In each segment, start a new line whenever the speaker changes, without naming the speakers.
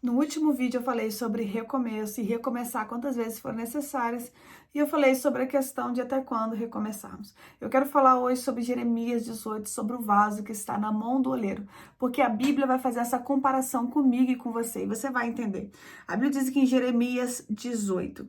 No último vídeo eu falei sobre recomeço e recomeçar quantas vezes forem necessárias, e eu falei sobre a questão de até quando recomeçarmos. Eu quero falar hoje sobre Jeremias 18, sobre o vaso que está na mão do oleiro, porque a Bíblia vai fazer essa comparação comigo e com você, e você vai entender. A Bíblia diz que em Jeremias 18,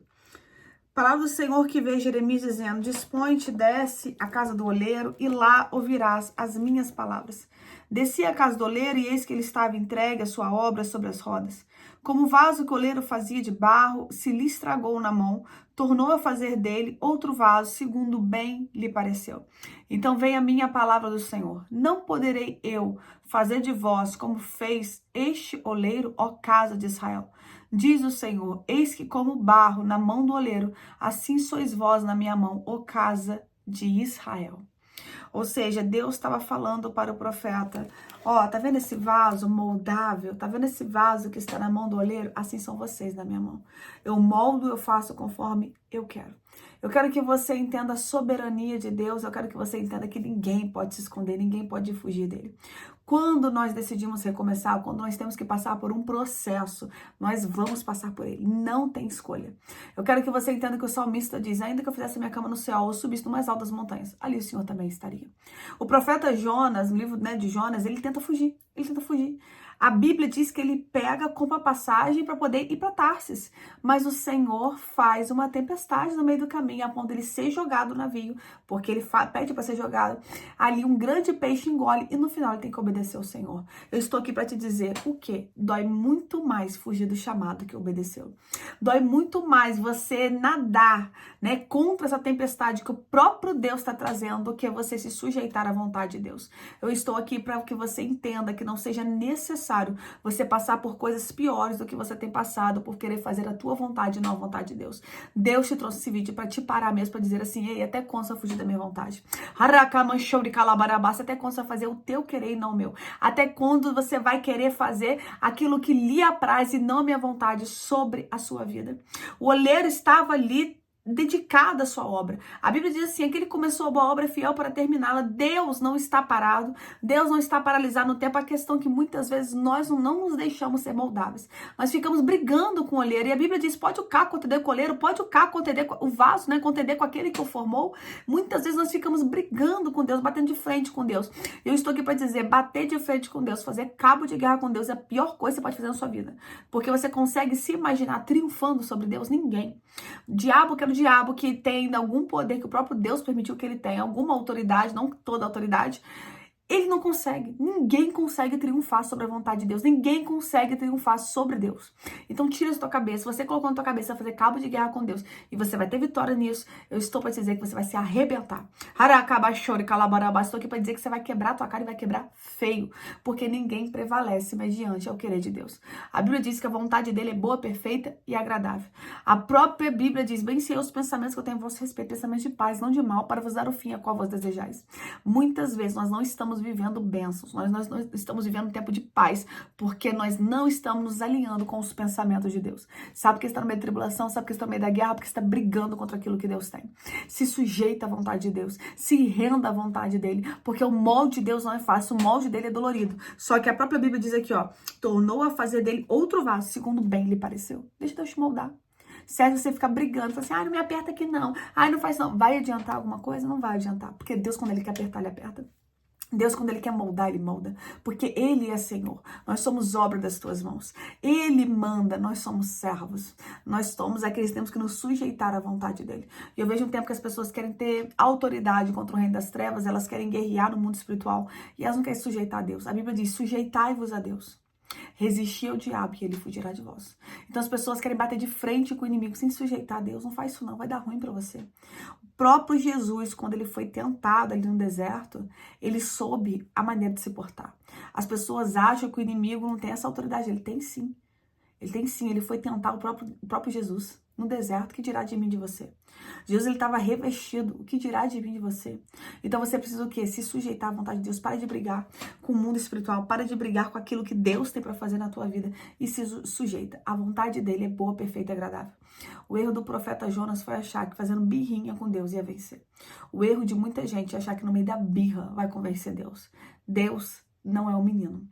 palavra do Senhor que veio Jeremias dizendo: Dispõe-te, desce à casa do oleiro, e lá ouvirás as minhas palavras. Desci à casa do oleiro, e eis que ele estava entregue a sua obra sobre as rodas. Como o vaso que o oleiro fazia de barro se lhe estragou na mão, tornou a fazer dele outro vaso, segundo bem lhe pareceu. Então vem a minha palavra do Senhor: Não poderei eu fazer de vós como fez este oleiro, ó casa de Israel? Diz o Senhor: Eis que como barro na mão do oleiro, assim sois vós na minha mão, ó casa de Israel. Ou seja, Deus estava falando para o profeta: ó, tá vendo esse vaso moldável? Tá vendo esse vaso que está na mão do oleiro? Assim são vocês na minha mão. Eu moldo, eu faço conforme eu quero. Eu quero que você entenda a soberania de Deus. Eu quero que você entenda que ninguém pode se esconder, ninguém pode fugir dele. Quando nós decidimos recomeçar, quando nós temos que passar por um processo, nós vamos passar por ele. Não tem escolha. Eu quero que você entenda que o salmista diz: ainda que eu fizesse minha cama no céu ou subisse no mais alto das montanhas, ali o Senhor também estaria. O profeta Jonas, no livro, de Jonas, ele tenta fugir. Ele tenta fugir. A Bíblia diz que ele compra passagem para poder ir para Tarsis. Mas o Senhor faz uma tempestade no meio do caminho, a ponto de ele ser jogado no navio, porque ele pede para ser jogado. Ali um grande peixe engole e no final ele tem que obedecer ao Senhor. Eu estou aqui para te dizer o quê? Dói muito mais fugir do chamado que obedeceu. Dói muito mais você nadar, né, contra essa tempestade que o próprio Deus está trazendo, do que você se sujeitar à vontade de Deus. Eu estou aqui para que você entenda que não seja necessário você passar por coisas piores do que você tem passado por querer fazer a tua vontade e não a vontade de Deus. Deus te trouxe esse vídeo para te parar mesmo, para dizer assim: ei, até quando você vai fugir da minha vontade? Até quando você vai fazer o teu querer e não o meu? Até quando você vai querer fazer aquilo que lhe apraz e não a minha vontade sobre a sua vida? O oleiro estava ali dedicado à sua obra. A Bíblia diz assim: que ele começou a boa obra, é fiel para terminá-la. Deus não está parado, Deus não está paralisado no tempo. A questão é que muitas vezes nós não nos deixamos ser moldáveis. Nós ficamos brigando com o oleiro, e a Bíblia diz: pode o caco contender com o oleiro, pode o caco contender com o vaso, né, contender com aquele que o formou. Muitas vezes nós ficamos brigando com Deus, batendo de frente com Deus. Eu estou aqui para dizer: bater de frente com Deus, fazer cabo de guerra com Deus é a pior coisa que você pode fazer na sua vida, porque você consegue se imaginar triunfando sobre Deus? Ninguém. Diabo, que é o diabo que tem algum poder que o próprio Deus permitiu que ele tenha, alguma autoridade, não toda autoridade, ele não consegue. Ninguém consegue triunfar sobre a vontade de Deus. Ninguém consegue triunfar sobre Deus. Então tira isso da tua cabeça. Você colocou na tua cabeça fazer cabo de guerra com Deus e você vai ter vitória nisso. Eu estou para te dizer que você vai se arrebentar. Estou aqui para dizer que você vai quebrar a tua cara e vai quebrar feio. Porque ninguém prevalece mediante ao querer de Deus. A Bíblia diz que a vontade dele é boa, perfeita e agradável. A própria Bíblia diz: bem sei os pensamentos que eu tenho a vosso respeito, pensamentos de paz, não de mal, para vos dar o fim a qual vos desejais. Muitas vezes nós não estamos vivendo bênçãos, nós não estamos vivendo um tempo de paz, porque nós não estamos nos alinhando com os pensamentos de Deus. Sabe que está no meio da tribulação, sabe que está no meio da guerra, porque está brigando contra aquilo que Deus tem. Se sujeita à vontade de Deus, se renda à vontade dele, porque o molde de Deus não é fácil, o molde dele é dolorido. Só que a própria Bíblia diz aqui, ó: tornou a fazer dele outro vaso, segundo bem lhe pareceu. Deixa Deus te moldar. Certo, você ficar brigando, fala assim: não me aperta aqui não, não faz não. Vai adiantar alguma coisa? Não vai adiantar, porque Deus, quando ele quer apertar, ele aperta. Deus, quando ele quer moldar, ele molda, porque ele é Senhor. Nós somos obra das tuas mãos. Ele manda, nós somos servos. Nós somos aqueles que temos que nos sujeitar à vontade dele. E eu vejo um tempo que as pessoas querem ter autoridade contra o reino das trevas, elas querem guerrear no mundo espiritual e elas não querem sujeitar a Deus. A Bíblia diz: sujeitai-vos a Deus. Resistir ao diabo e ele fugirá de vós. Então as pessoas querem bater de frente com o inimigo sem sujeitar a Deus. Não faz isso não, vai dar ruim para você. O próprio Jesus, quando ele foi tentado ali no deserto, ele soube a maneira de se portar. As pessoas acham que o inimigo não tem essa autoridade. Ele tem sim. Ele tem sim, ele foi tentar o próprio Jesus no deserto. O que dirá de mim, de você? Jesus, ele estava revestido. O que dirá de mim, de você? Então você precisa o quê? Se sujeitar à vontade de Deus. Para de brigar com o mundo espiritual. Para de brigar com aquilo que Deus tem para fazer na tua vida. E se sujeita. A vontade dele é boa, perfeita e agradável. O erro do profeta Jonas foi achar que fazendo birrinha com Deus ia vencer. O erro de muita gente é achar que no meio da birra vai convencer Deus. Deus não é um menino.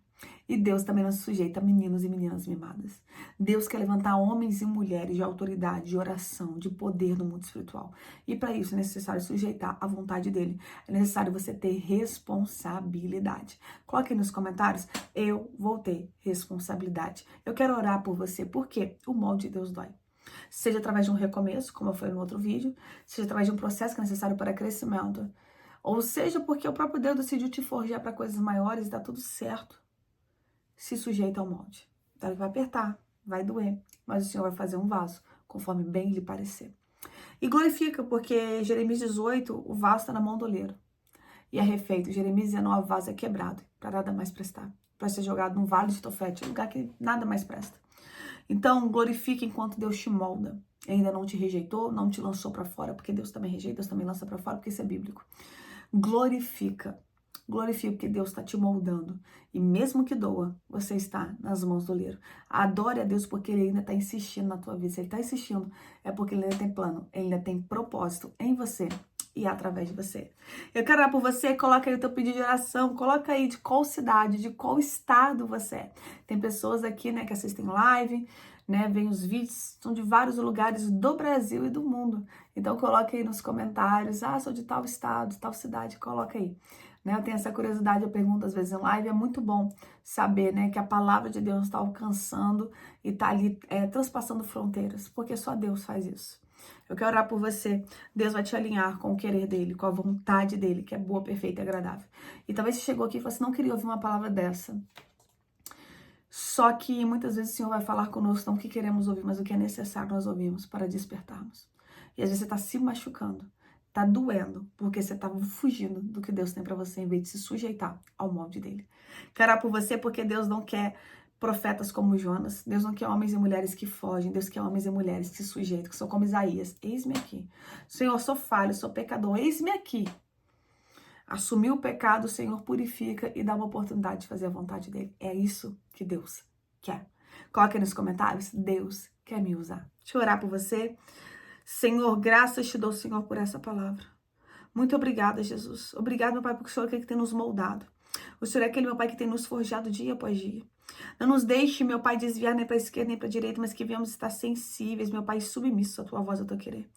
E Deus também não se sujeita a meninos e meninas mimadas. Deus quer levantar homens e mulheres de autoridade, de oração, de poder no mundo espiritual. E para isso é necessário sujeitar a vontade dele. É necessário você ter responsabilidade. Coloque aí nos comentários, eu vou ter responsabilidade. Eu quero orar por você, porque o molde de Deus dói. Seja através de um recomeço, como eu falei no outro vídeo, seja através de um processo que é necessário para crescimento, ou seja porque o próprio Deus decidiu te forjar para coisas maiores e dá tudo certo. Se sujeita ao molde. Então ele vai apertar, vai doer, mas o Senhor vai fazer um vaso, conforme bem lhe parecer. E glorifica, porque Jeremias 18, o vaso está na mão do oleiro. E é refeito. Jeremias 19, o vaso é quebrado, para nada mais prestar. Para ser jogado num vale de Tofete, um lugar que nada mais presta. Então, glorifica enquanto Deus te molda. Ele ainda não te rejeitou, não te lançou para fora, porque Deus também rejeita, Deus também lança para fora, porque isso é bíblico. Glorifica. Glorifica porque Deus está te moldando. E mesmo que doa, você está nas mãos do oleiro. Adore a Deus porque Ele ainda está insistindo na tua vida. Se Ele está insistindo, é porque Ele ainda tem plano, Ele ainda tem propósito em você e através de você. Eu quero orar por você, coloca aí o teu pedido de oração, coloca aí de qual cidade, de qual estado você é. Tem pessoas aqui, né, que assistem live, né, vem os vídeos, são de vários lugares do Brasil e do mundo. Então coloca aí nos comentários, sou de tal estado, tal cidade, coloca aí. Né, eu tenho essa curiosidade, eu pergunto às vezes em live, é muito bom saber, né, que a palavra de Deus está alcançando e está ali transpassando fronteiras, porque só Deus faz isso. Eu quero orar por você. Deus vai te alinhar com o querer dele, com a vontade dele, que é boa, perfeita e agradável. E talvez você chegou aqui e falou assim, não queria ouvir uma palavra dessa. Só que muitas vezes o Senhor vai falar conosco não o que queremos ouvir, mas o que é necessário nós ouvimos para despertarmos. E às vezes você está se machucando, está doendo, porque você está fugindo do que Deus tem para você, em vez de se sujeitar ao molde dele. Quero orar por você porque Deus não quer profetas como Jonas. Deus não quer homens e mulheres que fogem. Deus quer homens e mulheres que se sujeitam, que são como Isaías. Eis-me aqui. Senhor, sou falho, sou pecador. Eis-me aqui. Assumir o pecado, o Senhor purifica e dá uma oportunidade de fazer a vontade dele. É isso que Deus quer. Coloque aí nos comentários. Deus quer me usar. Deixa eu orar por você. Senhor, graças te dou, Senhor, por essa palavra. Muito obrigada, Jesus. Obrigado, meu Pai, porque o Senhor é aquele que tem nos moldado. O Senhor é aquele, meu Pai, que tem nos forjado dia após dia. Não nos deixe, meu Pai, desviar nem para a esquerda nem para a direita, mas que venhamos estar sensíveis, meu Pai, submissos à Tua voz, ao Teu querer.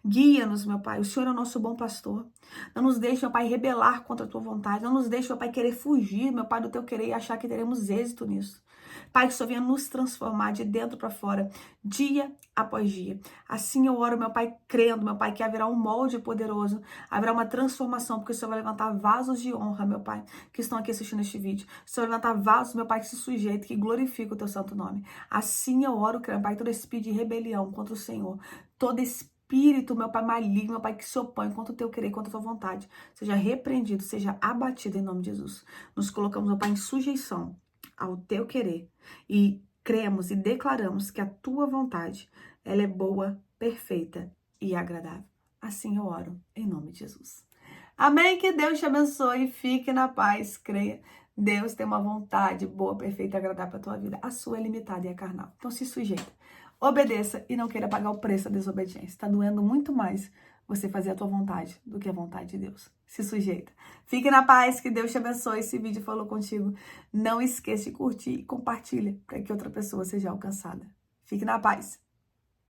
Guia-nos, meu Pai. O Senhor é o nosso bom pastor. Não nos deixe, meu Pai, rebelar contra a Tua vontade. Não nos deixe, meu Pai, querer fugir, meu Pai, do Teu querer e achar que teremos êxito nisso. Pai, que o Senhor venha nos transformar de dentro para fora, dia após dia. Assim eu oro, meu Pai, crendo, meu Pai, que haverá um molde poderoso, haverá uma transformação, porque o Senhor vai levantar vasos de honra, meu Pai, que estão aqui assistindo este vídeo. O Senhor vai levantar vasos, meu Pai, que se sujeitam, que glorificam o Teu santo nome. Assim eu oro, crendo, Pai, todo espírito de rebelião contra o Senhor, todo espírito, meu Pai, maligno, meu Pai, que se opõe contra o Teu querer, contra a Tua vontade, seja repreendido, seja abatido em nome de Jesus. Nos colocamos, meu Pai, em sujeição ao Teu querer e cremos e declaramos que a Tua vontade, ela é boa, perfeita e agradável. Assim eu oro, em nome de Jesus. Amém, que Deus te abençoe, fique na paz, creia. Deus tem uma vontade boa, perfeita e agradável para a tua vida. A sua é limitada e é carnal. Então se sujeita, obedeça e não queira pagar o preço da desobediência. Está doendo muito mais você fazer a tua vontade do que a vontade de Deus. Se sujeita. Fique na paz, que Deus te abençoe. Esse vídeo falou contigo. Não esqueça de curtir e compartilha para que outra pessoa seja alcançada. Fique na paz.